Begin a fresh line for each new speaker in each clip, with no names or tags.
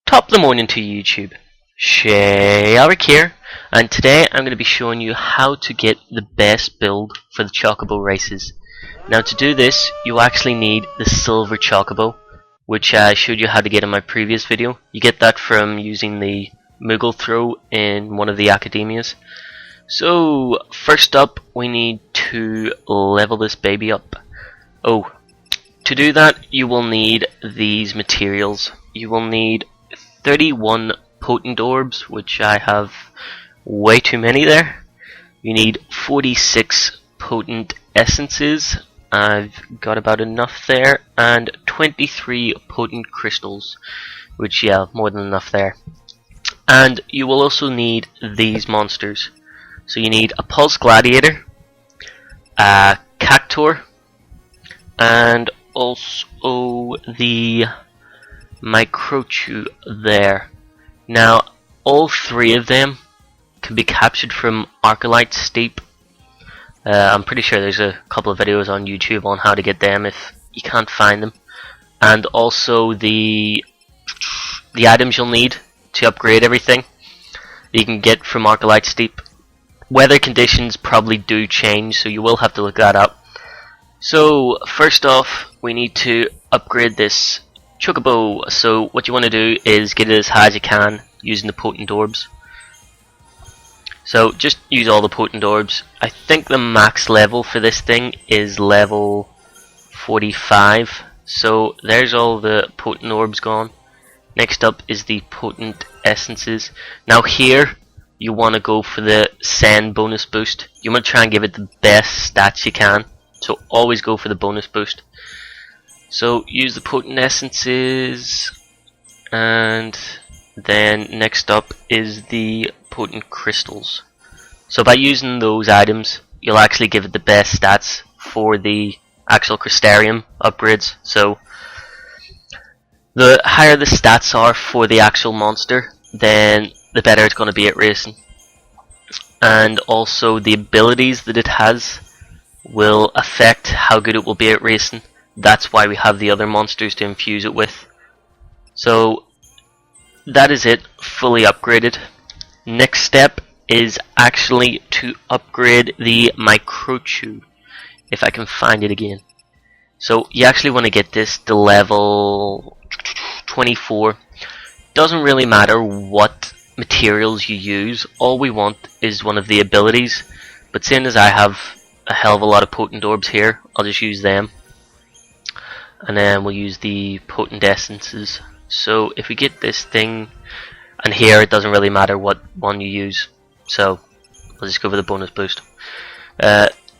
Top of the morning to YouTube. ShayElric here, and today I'm going to be showing you how to get the best build for the Chocobo races. Now to do this, you actually need the silver Chocobo, which I showed you how to get in my previous video. You get that from using the Moogle throw in one of the academias. So first up, we need to level this baby up. Oh, to do that you will need these materials. You will need 31 Potent Orbs, which I have way too many there. You need 46 Potent Essences, I've got about enough there, and 23 Potent Crystals, which more than enough there. And you will also need these monsters. So you need a Pulse Gladiator, a Cactaur, and also the Microchu there. Now all three of them can be captured from Arcalite Steep. I'm pretty sure there's a couple of videos on YouTube on how to get them if you can't find them. And also the items you'll need to upgrade everything you can get from Arcalite Steep. Weather conditions probably do change, so you will have to look that up. So first off, we need to upgrade this Chocobo. So what you want to do is get it as high as you can using the Potent Orbs. So just use all the Potent Orbs. I think the max level for this thing is level 45. So there's all the Potent Orbs gone. Next up is the Potent Essences. Now here you want to go for the Send bonus boost. You want to try and give it the best stats you can. So always go for the bonus boost. So use the Potent Essences, and then next up is the Potent Crystals. So by using those items, you'll actually give it the best stats for the actual Crystarium upgrades. So the higher the stats are for the actual monster, then the better it's going to be at racing. And also the abilities that it has will affect how good it will be at racing. That's why we have the other monsters to infuse it with. So that is it, fully upgraded. Next step is actually to upgrade the Microchu, if I can find it again. So you actually want to get this to level 24. Doesn't really matter what materials you use, all we want is one of the abilities. But seeing as I have a hell of a lot of Potent Orbs here, I'll just use them. And then we'll use the Potent Essences. So if we get this thing, and here it doesn't really matter what one you use, so we'll just go for the bonus boost.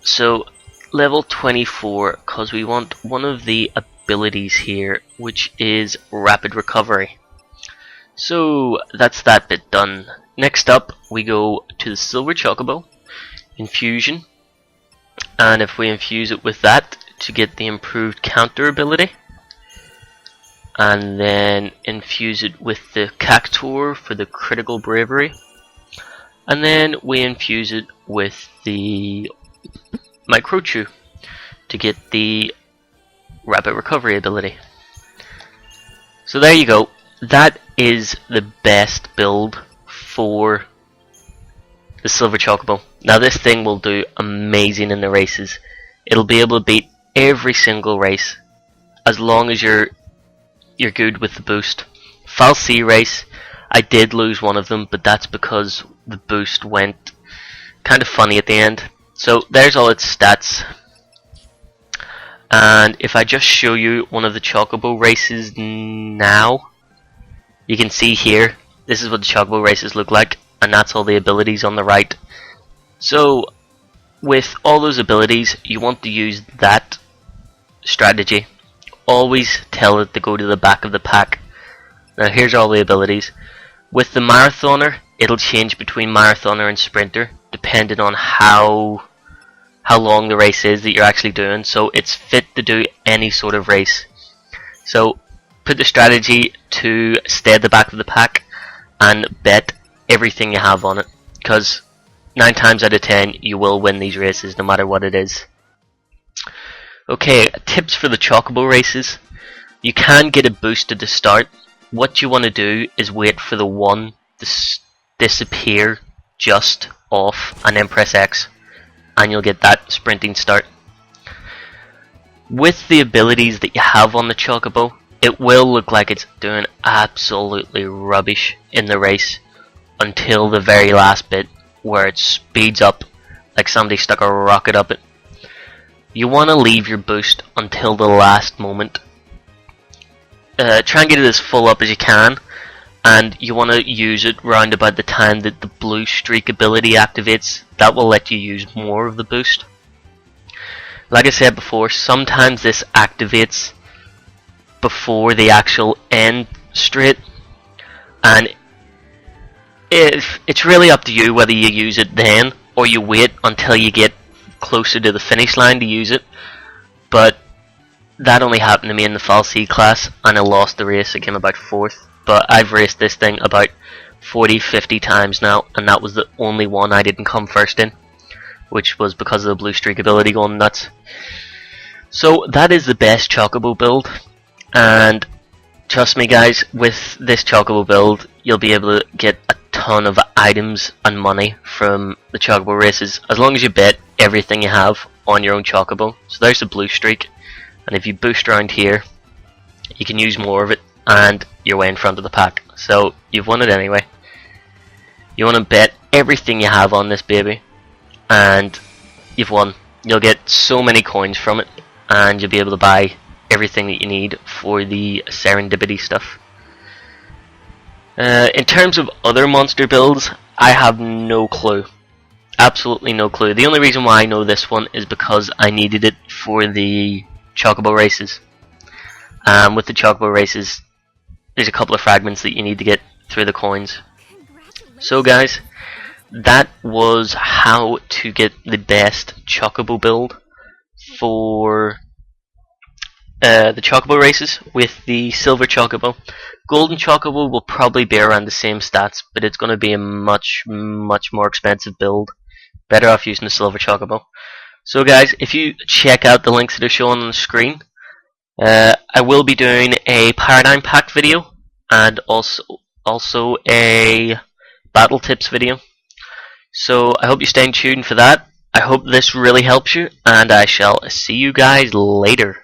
So level 24, because we want one of the abilities here, which is Rapid Recovery. So that's that bit done. Next up we go to the Silver Chocobo, Infusion, and if we infuse it with that to get the improved counter ability, and then infuse it with the Cactaur for the critical bravery, and then we infuse it with the Microchu to get the rapid recovery ability. So there you go, that is the best build for the Silver Chocobo. Now this thing will do amazing in the races. It'll be able to beat every single race as long as you're good with the boost. Fal'Cie race, I did lose one of them, but that's because the boost went kind of funny at the end. So there's all its stats. And if I just show you one of the Chocobo races now, you can see here, this is what the Chocobo races look like, and that's all the abilities on the right. So with all those abilities, you want to use that strategy. Always tell it to go to the back of the pack. Now here's all the abilities. With the Marathoner, it'll change between Marathoner and Sprinter depending on how long the race is that you're actually doing. So it's fit to do any sort of race. So put the strategy to stay at the back of the pack and bet everything you have on it, because 9 times out of 10 you will win these races no matter what it is. Okay, tips for the Chocobo races. You can get it boosted to start, what you want to do is wait for the one to disappear just off, and then press X, and you'll get that sprinting start. With the abilities that you have on the Chocobo, it will look like it's doing absolutely rubbish in the race until the very last bit, where it speeds up like somebody stuck a rocket up it. You want to leave your boost until the last moment. Try and get it as full up as you can, and you want to use it round about the time that the blue streak ability activates. That will let you use more of the boost. Like I said before, sometimes this activates before the actual end straight, and it's really up to you whether you use it then or you wait until you get closer to the finish line to use it. But that only happened to me in the Fall C class, and I lost the race. I came about 4th, but I've raced this thing about 40-50 times now, and that was the only one I didn't come first in, which was because of the blue streak ability going nuts. So that is the best Chocobo build, and trust me guys, with this Chocobo build you'll be able to get a ton of items and money from the Chocobo races, as long as you bet everything you have on your own Chocobo. So there's the blue streak, and if you boost around here you can use more of it and you're way in front of the pack. So you've won it anyway. You want to bet everything you have on this baby and you've won. You'll get so many coins from it, and you'll be able to buy everything that you need for the Serendipity stuff. In terms of other monster builds, I have no clue. Absolutely no clue. The only reason why I know this one is because I needed it for the Chocobo races. With the Chocobo races, there's a couple of fragments that you need to get through the coins. So guys, that was how to get the best Chocobo build for the Chocobo races with the Silver Chocobo. Golden Chocobo will probably be around the same stats, but it's going to be a much more expensive build. Better off using the Silver Chocobo. So guys, if you check out the links that are shown on the screen, I will be doing a Paradigm Pack video and also a Battle Tips video. So I hope you stay tuned for that. I hope this really helps you, and I shall see you guys later.